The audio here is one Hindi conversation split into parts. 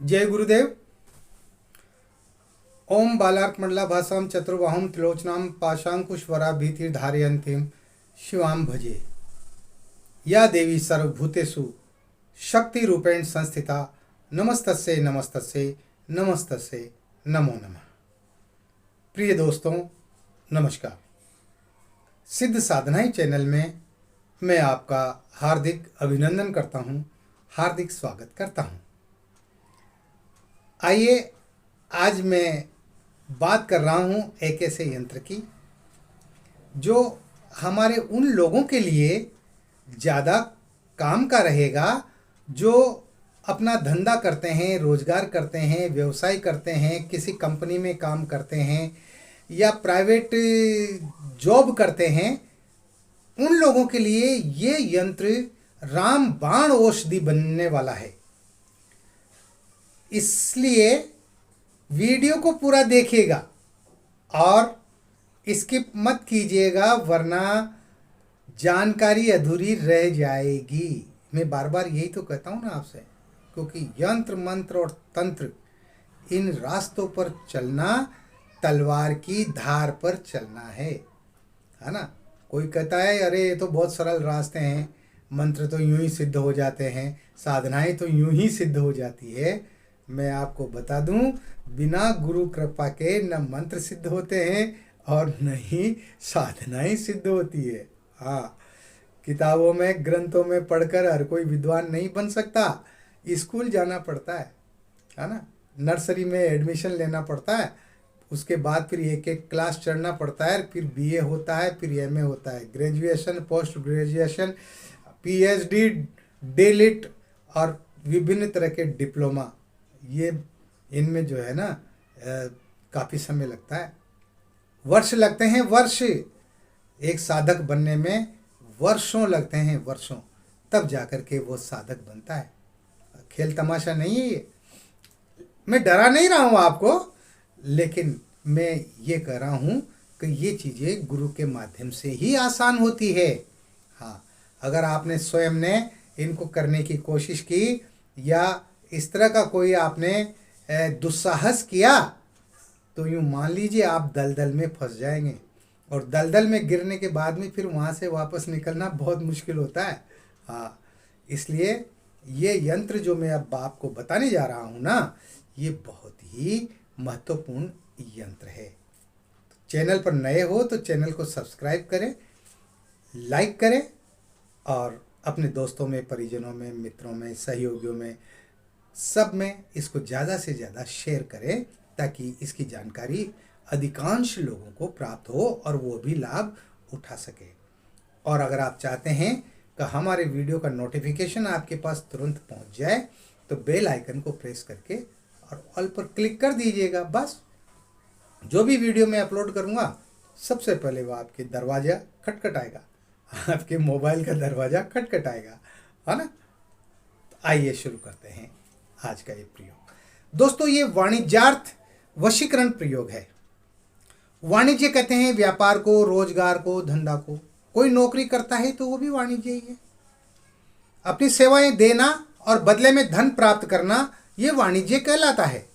जय गुरुदेव। ओम बालार्कमंडला भाषाम चतुर्बाहुम त्रिलोचनाम पाशांकुशवरा भीतिर्धारयन्तीम शिवाम भजे। या देवी सर्वभूतेषु शक्ति रूपेण संस्थिता नमस्तस्यै नमस्तस्यै नमस्तस्यै नमो नमः। प्रिय दोस्तों नमस्कार। सिद्ध साधनाई चैनल में मैं आपका हार्दिक अभिनंदन करता हूँ, हार्दिक स्वागत करता हूँ। आइए आज मैं बात कर रहा हूँ एक ऐसे यंत्र की जो हमारे उन लोगों के लिए ज़्यादा काम का रहेगा जो अपना धंधा करते हैं, रोजगार करते हैं, व्यवसाय करते हैं, किसी कंपनी में काम करते हैं या प्राइवेट जॉब करते हैं। उन लोगों के लिए ये यंत्र रामबाण औषधि बनने वाला है। इसलिए वीडियो को पूरा देखिएगा और स्किप मत कीजिएगा, वरना जानकारी अधूरी रह जाएगी। मैं बार बार यही तो कहता हूँ ना आपसे, क्योंकि यंत्र मंत्र और तंत्र इन रास्तों पर चलना तलवार की धार पर चलना है ना। कोई कहता है अरे ये तो बहुत सरल रास्ते हैं, मंत्र तो यूं ही सिद्ध हो जाते हैं, साधनाएं तो यूं ही सिद्ध हो जाती है। मैं आपको बता दूं, बिना गुरु कृपा के न मंत्र सिद्ध होते हैं और न ही साधनाएं सिद्ध होती है। हाँ, किताबों में ग्रंथों में पढ़कर हर कोई विद्वान नहीं बन सकता। स्कूल जाना पड़ता है ना, नर्सरी में एडमिशन लेना पड़ता है, उसके बाद फिर एक एक क्लास चढ़ना पड़ता है, फिर बीए होता है, फिर एमए होता है, graduation, post graduation, PhD, DLitt और विभिन्न तरह के डिप्लोमा। ये इनमें जो है ना काफ़ी समय लगता है, वर्ष लगते हैं। वर्ष एक साधक बनने में वर्षों लगते हैं, वर्षों, तब जाकर के वो साधक बनता है। खेल तमाशा नहीं है ये। मैं डरा नहीं रहा हूँ आपको, लेकिन मैं ये कह रहा हूँ कि ये चीज़ें गुरु के माध्यम से ही आसान होती है। हाँ, अगर आपने स्वयं ने इनको करने की कोशिश की या इस तरह का कोई आपने दुस्साहस किया तो यूँ मान लीजिए आप दलदल में फंस जाएंगे, और दलदल में गिरने के बाद में फिर वहाँ से वापस निकलना बहुत मुश्किल होता है। हाँ, इसलिए ये यंत्र जो मैं अब आपको बताने जा रहा हूँ ना, ये बहुत ही महत्वपूर्ण यंत्र है। चैनल पर नए हो तो चैनल को सब्सक्राइब करें, लाइक करें और अपने दोस्तों में, परिजनों में, मित्रों में, सहयोगियों में, सब में इसको ज़्यादा से ज़्यादा शेयर करें ताकि इसकी जानकारी अधिकांश लोगों को प्राप्त हो और वो भी लाभ उठा सके। और अगर आप चाहते हैं कि हमारे वीडियो का नोटिफिकेशन आपके पास तुरंत पहुंच जाए तो बेल आइकन को प्रेस करके और ऑल पर क्लिक कर दीजिएगा। बस जो भी वीडियो मैं अपलोड करूंगा सबसे पहले वो आपके दरवाज़ा खटखटाएगा, आपके मोबाइल का दरवाज़ा खटखटाएगा, है ना। तो आइए शुरू करते हैं आज का ये प्रयोग। दोस्तों, ये वाणिज्यार्थ वशीकरण प्रयोग है। वाणिज्य कहते हैं व्यापार को, रोजगार को, धंधा को। कोई नौकरी करता है तो वो भी वाणिज्य ही है। अपनी सेवाएं देना और बदले में धन प्राप्त करना, ये वाणिज्य कहलाता है।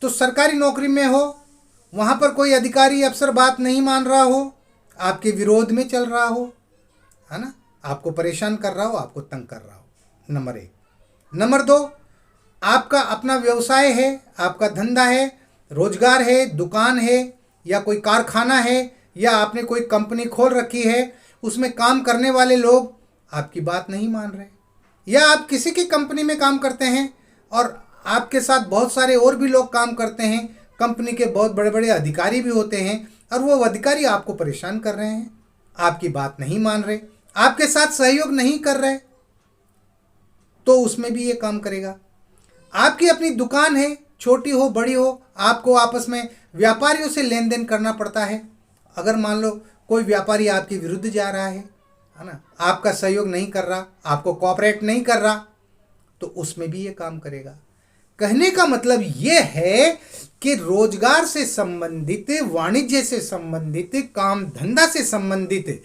तो सरकारी नौकरी में हो, वहां पर कोई अधिकारी अफसर बात नहीं मान रहा हो, आपके विरोध में चल रहा हो, है ना, आपको परेशान कर रहा हो, आपको तंग कर रहा हो, नंबर 1। नंबर 2, आपका अपना व्यवसाय है, आपका धंधा है, रोजगार है, दुकान है या कोई कारखाना है या आपने कोई कंपनी खोल रखी है, उसमें काम करने वाले लोग आपकी बात नहीं मान रहे, या आप किसी की कंपनी में काम करते हैं और आपके साथ बहुत सारे और भी लोग काम करते हैं, कंपनी के बहुत बड़े बड़े अधिकारी भी होते हैं और वो अधिकारी आपको परेशान कर रहे हैं, आपकी बात नहीं मान रहे, आपके साथ सहयोग नहीं कर रहे, तो उसमें भी ये काम करेगा। आपकी अपनी दुकान है, छोटी हो बड़ी हो, आपको आपस में व्यापारियों से लेन देन करना पड़ता है। अगर मान लो कोई व्यापारी आपके विरुद्ध जा रहा है ना, आपका सहयोग नहीं कर रहा, आपको कोऑपरेट नहीं कर रहा, तो उसमें भी ये काम करेगा। कहने का मतलब ये है कि रोजगार से संबंधित, वाणिज्य से संबंधित, काम धंधा से संबंधित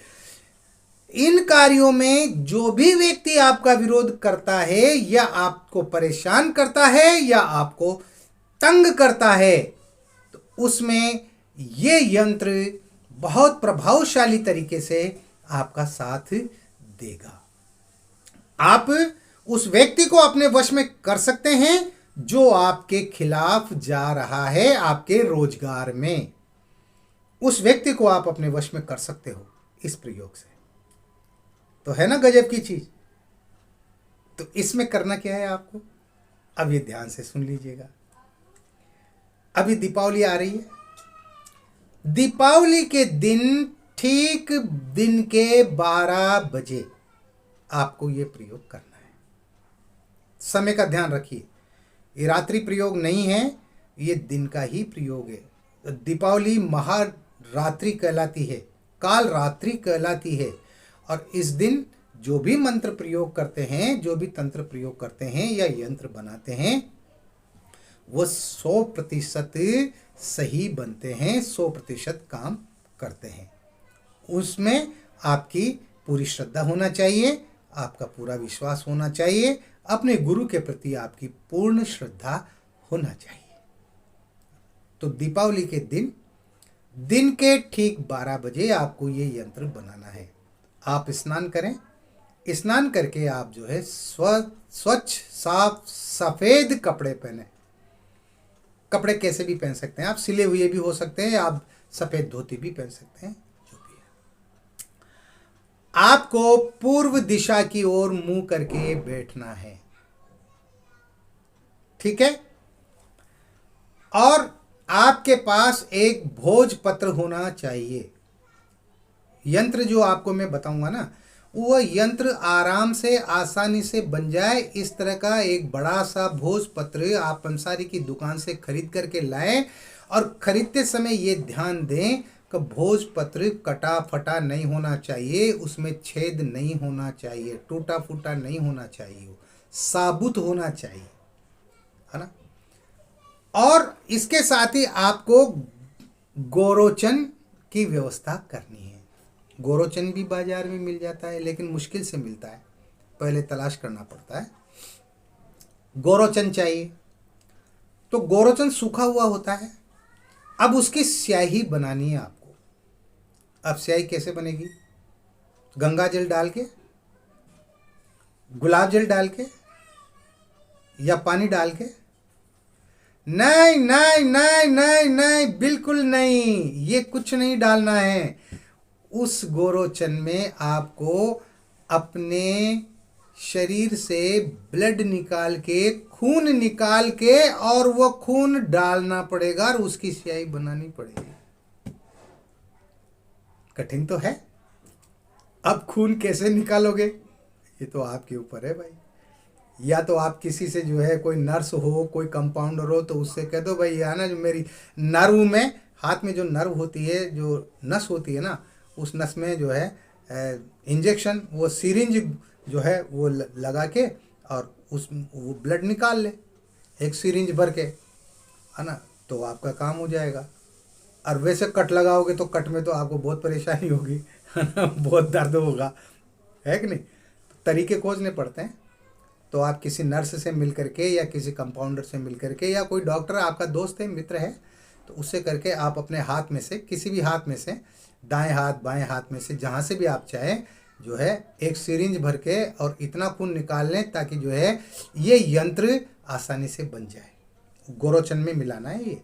इन कार्यों में जो भी व्यक्ति आपका विरोध करता है या आपको परेशान करता है या आपको तंग करता है, तो उसमें ये यंत्र बहुत प्रभावशाली तरीके से आपका साथ देगा। आप उस व्यक्ति को अपने वश में कर सकते हैं जो आपके खिलाफ जा रहा है आपके रोजगार में। उस व्यक्ति को आप अपने वश में कर सकते हो इस प्रयोग से। तो है ना गजब की चीज। तो इसमें करना क्या है आपको, अब ये ध्यान से सुन लीजिएगा। अभी दीपावली आ रही है। दीपावली के दिन ठीक दिन के 12 बजे आपको ये प्रयोग करना है। समय का ध्यान रखिए, ये रात्रि प्रयोग नहीं है, ये दिन का ही प्रयोग है। दीपावली महारात्रि कहलाती है, काल रात्रि कहलाती है। और इस दिन जो भी मंत्र प्रयोग करते हैं, जो भी तंत्र प्रयोग करते हैं या यंत्र बनाते हैं, वो 100% सही बनते हैं, 100% काम करते हैं। उसमें आपकी पूरी श्रद्धा होना चाहिए, आपका पूरा विश्वास होना चाहिए, अपने गुरु के प्रति आपकी पूर्ण श्रद्धा होना चाहिए। तो दीपावली के दिन के ठीक 12 बजे आपको ये यंत्र बनाना है। आप स्नान करें, स्नान करके आप जो है स्वच्छ साफ सफ़ेद कपड़े पहने। कपड़े कैसे भी पहन सकते हैं आप, सिले हुए भी हो सकते हैं, आप सफ़ेद धोती भी पहन सकते हैं, जो भी है। आपको पूर्व दिशा की ओर मुंह करके बैठना है, ठीक है। और आपके पास एक भोजपत्र होना चाहिए। यंत्र जो आपको मैं बताऊंगा ना, वह यंत्र आराम से आसानी से बन जाए, इस तरह का एक बड़ा सा भोजपत्र आप पंसारी की दुकान से खरीद करके लाएं। और खरीदते समय ये ध्यान दें कि भोजपत्र कटा फटा नहीं होना चाहिए, उसमें छेद नहीं होना चाहिए, टूटा फूटा नहीं होना चाहिए, साबुत होना चाहिए, है ना। और इसके साथ ही आपको गोरोचन की व्यवस्था करनी है। गोरोचन भी बाजार में मिल जाता है, लेकिन मुश्किल से मिलता है, पहले तलाश करना पड़ता है। गोरोचन चाहिए। तो गोरोचन सूखा हुआ होता है। अब उसकी स्याही बनानी है आपको। अब स्याही कैसे बनेगी? गंगा जल डाल के, गुलाब जल डाल के, या पानी डाल के? नहीं नहीं नहीं नहीं नहीं, बिल्कुल नहीं, ये कुछ नहीं डालना है। उस गोरोचन में आपको अपने शरीर से ब्लड निकाल के, खून निकाल के, और वो खून डालना पड़ेगा और उसकी स्याही बनानी पड़ेगी। कठिन तो है। अब खून कैसे निकालोगे, ये तो आपके ऊपर है भाई। या तो आप किसी से जो है, कोई नर्स हो, कोई कंपाउंडर हो, तो उससे कह दो भाई आना, जो मेरी नर्व में, हाथ में जो नर्व होती है, जो नस होती है ना, उस नस में जो है इंजेक्शन, वो सिरिंज जो है वो लगा के और वो ब्लड निकाल ले, एक सिरिंज भर के, है ना, तो आपका काम हो जाएगा। और वैसे कट लगाओगे तो कट में तो आपको बहुत परेशानी होगी, है ना, बहुत दर्द होगा, है कि नहीं। तरीके खोजने पड़ते हैं। तो आप किसी नर्स से मिल करके, या किसी कंपाउंडर से मिल करके, या कोई डॉक्टर आपका दोस्त है, मित्र है, तो उससे करके आप अपने हाथ में से, किसी भी हाथ में से, दाएं हाथ बाएं हाथ में से, जहाँ से भी आप चाहें, जो है एक सिरिंज भर के और इतना खून निकाल लें ताकि जो है ये यंत्र आसानी से बन जाए। गोरोचन में मिलाना है ये,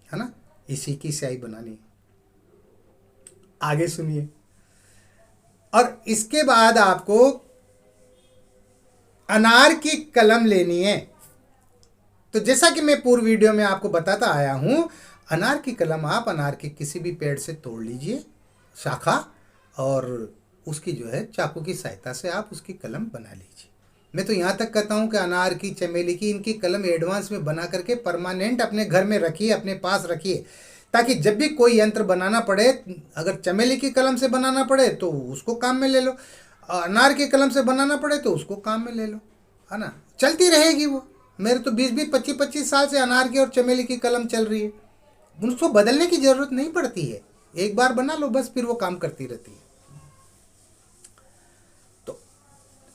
है ना, इसी की स्याही बनानी है। आगे सुनिए। और इसके बाद आपको अनार की कलम लेनी है। तो जैसा कि मैं पूर्व वीडियो में आपको बताता आया हूं, अनार की कलम आप अनार के किसी भी पेड़ से तोड़ लीजिए शाखा, और उसकी जो है चाकू की सहायता से आप उसकी कलम बना लीजिए। मैं तो यहाँ तक कहता हूँ कि अनार की, चमेली की, इनकी कलम एडवांस में बना करके परमानेंट अपने घर में रखिए, अपने पास रखिए, ताकि जब भी कोई यंत्र बनाना पड़े, अगर चमेली की कलम से बनाना पड़े तो उसको काम में ले लो, अनार की कलम से बनाना पड़े तो उसको काम में ले लो, है ना, चलती रहेगी वो। मेरे तो 20-20, 25-25 साल से अनार की और चमेली की कलम चल रही है। उसको बदलने की ज़रूरत नहीं पड़ती है, एक बार बना लो बस, फिर वो काम करती रहती है।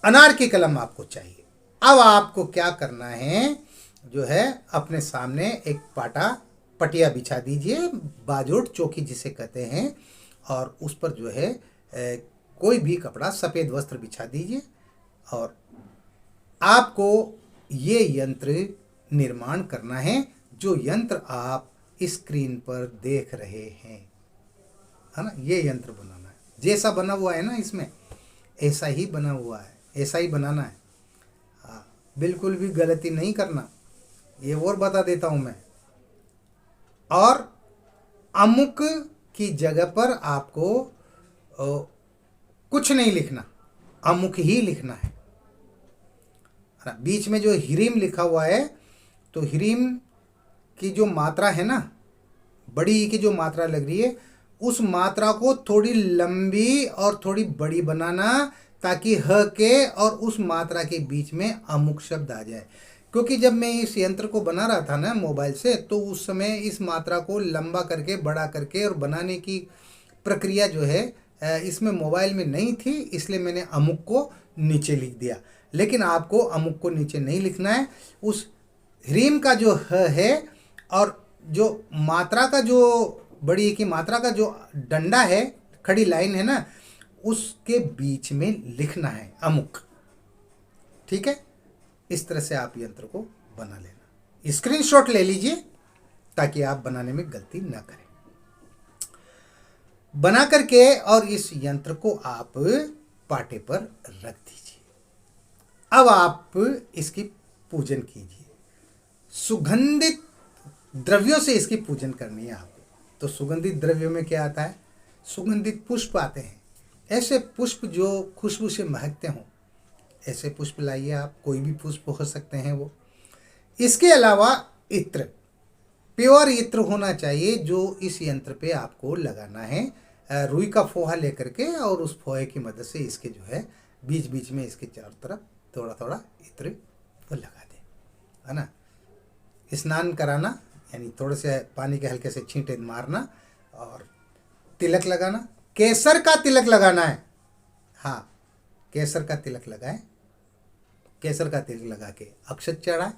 अनार की कलम आपको चाहिए। अब आपको क्या करना है, जो है अपने सामने एक पटिया बिछा दीजिए, बाजोट चौकी जिसे कहते हैं, और उस पर जो है कोई भी कपड़ा, सफ़ेद वस्त्र बिछा दीजिए, और आपको ये यंत्र निर्माण करना है, जो यंत्र आप स्क्रीन पर देख रहे हैं, है ना। ये यंत्र बनाना है, जैसा बना हुआ है ना इसमें, ऐसा ही बना हुआ है, ऐसा ही बनाना है। हाँ, बिल्कुल भी गलती नहीं करना, ये और बता देता हूँ मैं। और अमुक की जगह पर आपको कुछ नहीं लिखना, अमुक ही लिखना है। बीच में जो ह्रीम लिखा हुआ है, तो ह्रीम की जो मात्रा है ना, बड़ी ई की जो मात्रा लग रही है, उस मात्रा को थोड़ी लंबी और थोड़ी बड़ी बनाना, ताकि ह के और उस मात्रा के बीच में अमुक शब्द आ जाए। क्योंकि जब मैं इस यंत्र को बना रहा था ना मोबाइल से, तो उस समय इस मात्रा को लंबा करके, बड़ा करके और बनाने की प्रक्रिया जो है इसमें मोबाइल में नहीं थी, इसलिए मैंने अमुक को नीचे लिख दिया। लेकिन आपको अमुक को नीचे नहीं लिखना है, उस ह्रीम का जो ह है और जो मात्रा का, जो बड़ी की मात्रा का जो डंडा है, खड़ी लाइन है ना, उसके बीच में लिखना है अमुक। ठीक है, इस तरह से आप यंत्र को बना लेना। स्क्रीनशॉट ले लीजिए ताकि आप बनाने में गलती ना करें। बना करके और इस यंत्र को आप पाटे पर रख दीजिए। अब आप इसकी पूजन कीजिए। सुगंधित द्रव्यों से इसकी पूजन करनी है आपको। तो सुगंधित द्रव्यों में क्या आता है, सुगंधित पुष्प आते हैं। ऐसे पुष्प जो खुशबू से महकते हों, ऐसे पुष्प लाइए आप, कोई भी पुष्प हो सकते हैं वो। इसके अलावा इत्र, प्योर इत्र होना चाहिए, जो इस यंत्र पे आपको लगाना है। रुई का फोहा लेकर के, और उस फोहे की मदद से इसके जो है बीच बीच में इसके चारों तरफ थोड़ा थोड़ा इत्र वो लगा दें, है ना। स्नान कराना, यानी थोड़े से पानी के हल्के से छींटे मारना, और तिलक लगाना, केसर का तिलक लगाना है। हाँ, केसर का तिलक लगाएं। केसर का तिलक लगा के अक्षत चढ़ाएं,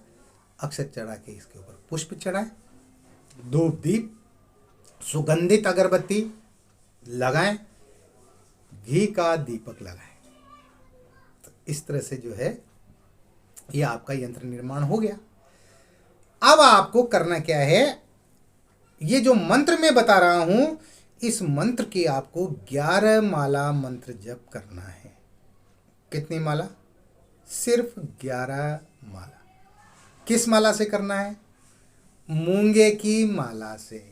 अक्षत चढ़ा के इसके ऊपर पुष्प चढ़ाएं, धूप दीप सुगंधित अगरबत्ती लगाएं, घी का दीपक लगाएं। तो इस तरह से जो है ये आपका यंत्र निर्माण हो गया। अब आपको करना क्या है, ये जो मंत्र मैं बता रहा हूं, इस मंत्र की आपको 11 माला मंत्र जप करना है। कितनी माला? सिर्फ 11 माला। किस माला से करना है? मूंगे की माला से।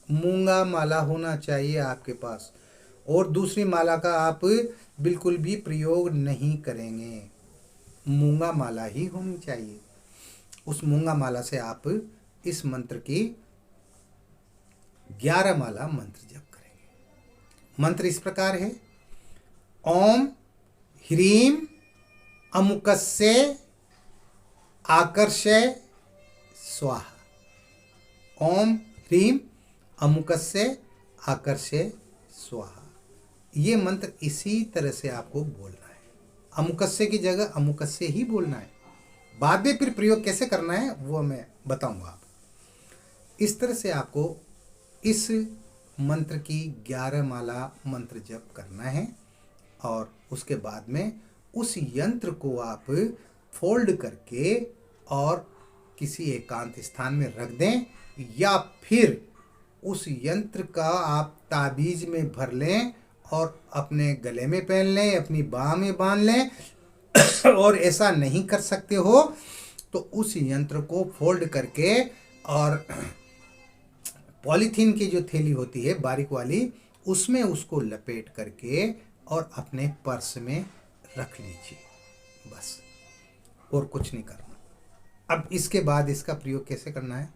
मूंगा माला होना चाहिए आपके पास, और दूसरी माला का आप बिल्कुल भी प्रयोग नहीं करेंगे। मूंगा माला ही होनी चाहिए। उस मूंगा माला से आप इस मंत्र की 11 माला मंत्र जप करेंगे। मंत्र इस प्रकार है: ओम ह्रीम अमुकस्य आकर्षय स्वाहा। ओम ह्रीम अमुकस्य आकर्षय स्वाहा। ये मंत्र इसी तरह से आपको बोलना है। अमुकस्य की जगह अमुकस्य ही बोलना है। बाद में फिर प्रयोग कैसे करना है वो मैं बताऊंगा आपको। इस तरह से आपको इस मंत्र की 11 माला मंत्र जप करना है, और उसके बाद में उस यंत्र को आप फोल्ड करके और किसी एकांत स्थान में रख दें, या फिर उस यंत्र का आप ताबीज में भर लें और अपने गले में पहन लें, अपनी बाह में बांध लें। और ऐसा नहीं कर सकते हो तो उस यंत्र को फोल्ड करके और पॉलीथीन की जो थैली होती है बारीक वाली, उसमें उसको लपेट करके और अपने पर्स में रख लीजिए, बस, और कुछ नहीं करना। अब इसके बाद इसका प्रयोग कैसे करना है?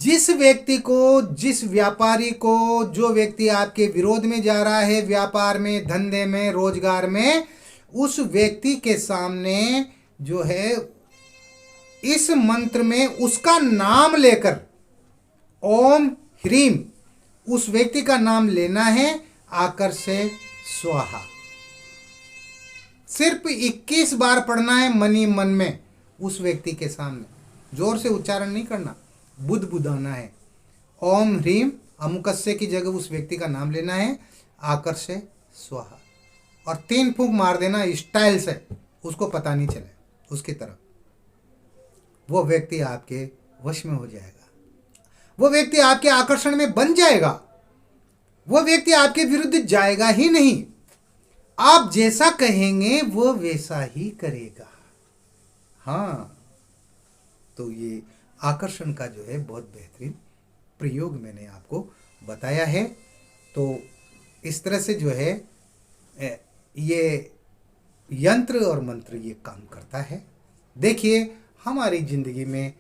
जिस व्यक्ति को, जिस व्यापारी को, जो व्यक्ति आपके विरोध में जा रहा है, व्यापार में, धंधे में, रोजगार में, उस व्यक्ति के सामने जो है इस मंत्र में उसका नाम लेकर, ओम ह्रीम, उस व्यक्ति का नाम लेना है, आकर्षय स्वाहा। सिर्फ 21 बार पढ़ना है मन ही मन में उस व्यक्ति के सामने, जोर से उच्चारण नहीं करना, बुध बुधाना है। ओम ह्रीम अमुकस्य की जगह उस व्यक्ति का नाम लेना है, आकर्षे स्वाहा, और 3 फूंक मार देना स्टाइल से, उसको पता नहीं चले उसकी तरफ। वो व्यक्ति आपके वश में हो जाएगा, वो व्यक्ति आपके आकर्षण में बन जाएगा, वो व्यक्ति आपके विरुद्ध जाएगा ही नहीं। आप जैसा कहेंगे वो वैसा ही करेगा। हाँ, तो ये आकर्षण का जो है बहुत बेहतरीन प्रयोग मैंने आपको बताया है। तो इस तरह से जो है ये यंत्र और मंत्र ये काम करता है। देखिए, हमारी ज़िंदगी में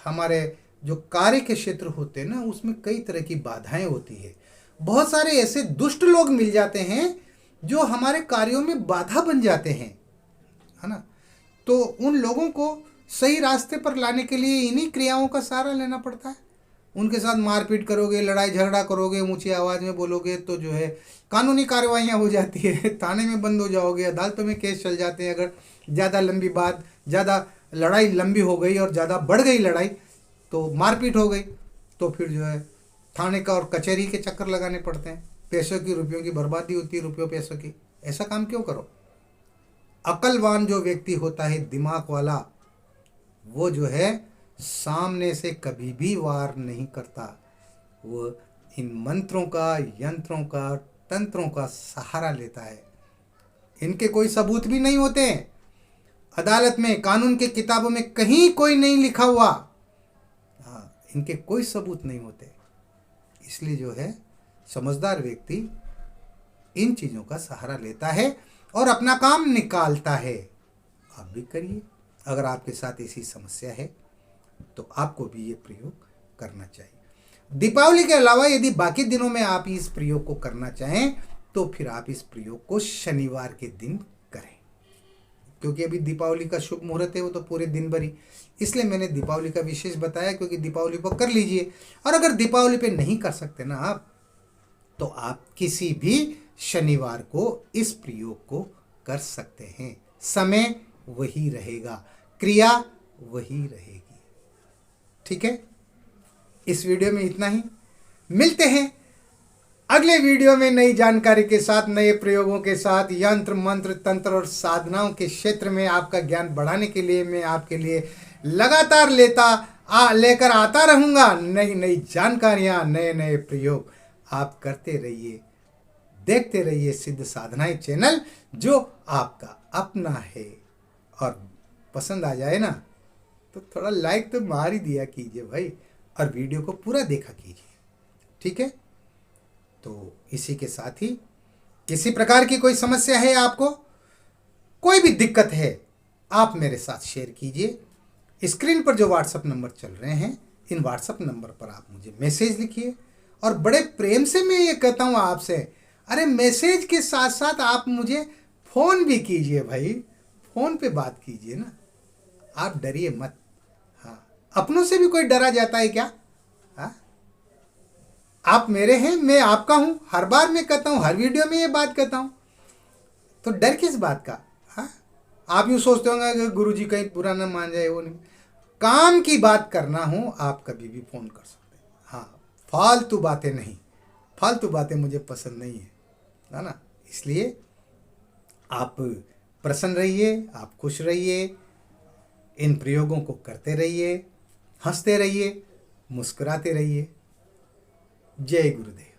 हमारे जो कार्य के क्षेत्र होते हैं ना, उसमें कई तरह की बाधाएं होती है। बहुत सारे ऐसे दुष्ट लोग मिल जाते हैं जो हमारे कार्यों में बाधा बन जाते हैं, है ना। तो उन लोगों को सही रास्ते पर लाने के लिए इन्हीं क्रियाओं का सहारा लेना पड़ता है। उनके साथ मारपीट करोगे, लड़ाई झगड़ा करोगे, ऊंची आवाज़ में बोलोगे तो जो है कानूनी कार्रवाइयाँ हो जाती है, थाने में बंद हो जाओगे, अदालतों में केस चल जाते हैं। अगर ज़्यादा लंबी बात, ज़्यादा लड़ाई लंबी हो गई और ज़्यादा बढ़ गई लड़ाई, तो मारपीट हो गई, तो फिर जो है थाने का और कचहरी के चक्कर लगाने पड़ते हैं। पैसों की, रुपयों की बर्बादी होती है, रुपयों पैसों की। ऐसा काम क्यों करो। अकलवान जो व्यक्ति होता है, दिमाग वाला, वो जो है सामने से कभी भी वार नहीं करता। वो इन मंत्रों का, यंत्रों का, तंत्रों का सहारा लेता है। इनके कोई सबूत भी नहीं होते हैं अदालत में, कानून के किताबों में कहीं कोई नहीं लिखा हुआ। हाँ, इनके कोई सबूत नहीं होते। इसलिए जो है समझदार व्यक्ति इन चीज़ों का सहारा लेता है और अपना काम निकालता है। आप भी करिए। अगर आपके साथ ऐसी समस्या है तो आपको भी ये प्रयोग करना चाहिए। दीपावली के अलावा यदि बाकी दिनों में आप इस प्रयोग को करना चाहें तो फिर आप इस प्रयोग को शनिवार के दिन करें, क्योंकि अभी दीपावली का शुभ मुहूर्त है, वो तो पूरे दिन भर ही, इसलिए मैंने दीपावली का विशेष बताया, क्योंकि दीपावली पर कर लीजिए। और अगर दीपावली पे नहीं कर सकते ना आप, तो आप किसी भी शनिवार को इस प्रयोग को कर सकते हैं। समय वही रहेगा, क्रिया वही रहेगी। ठीक है, इस वीडियो में इतना ही। मिलते हैं अगले वीडियो में नई जानकारी के साथ, नए प्रयोगों के साथ। यंत्र, मंत्र, तंत्र और साधनाओं के क्षेत्र में आपका ज्ञान बढ़ाने के लिए मैं आपके लिए लगातार लेकर आता रहूँगा नई नई जानकारियाँ, नए नए प्रयोग। आप करते रहिए, देखते रहिए सिद्ध साधनाएं चैनल, जो आपका अपना है। और पसंद आ जाए ना तो थोड़ा लाइक तो मार ही दिया कीजिए भाई, और वीडियो को पूरा देखा कीजिए। ठीक है, तो इसी के साथ ही किसी प्रकार की कोई समस्या है, आपको कोई भी दिक्कत है, आप मेरे साथ शेयर कीजिए। स्क्रीन पर जो व्हाट्सएप नंबर चल रहे हैं, इन व्हाट्सएप नंबर पर आप मुझे मैसेज लिखिए। और बड़े प्रेम से मैं ये कहता हूँ आपसे, अरे मैसेज के साथ साथ आप मुझे फ़ोन भी कीजिए भाई, फ़ोन पे बात कीजिए ना, आप डरिए मत। हाँ, अपनों से भी कोई डरा जाता है क्या? हाँ, आप मेरे हैं, मैं आपका हूँ। हर बार मैं कहता हूँ, हर वीडियो में ये बात कहता हूँ, तो डर किस बात का? हाँ, आप यूँ सोचते होंगे कि गुरुजी कहीं बुरा ना मान जाए, वो नहीं। काम की बात करना हो, आप कभी भी फ़ोन कर सकते हैं। हाँ, फालतू बातें नहीं, फालतू बातें मुझे पसंद नहीं है ना। इसलिए आप प्रसन्न रहिए, आप खुश रहिए, इन प्रयोगों को करते रहिए, हंसते रहिए, मुस्कुराते रहिए। जय गुरुदेव।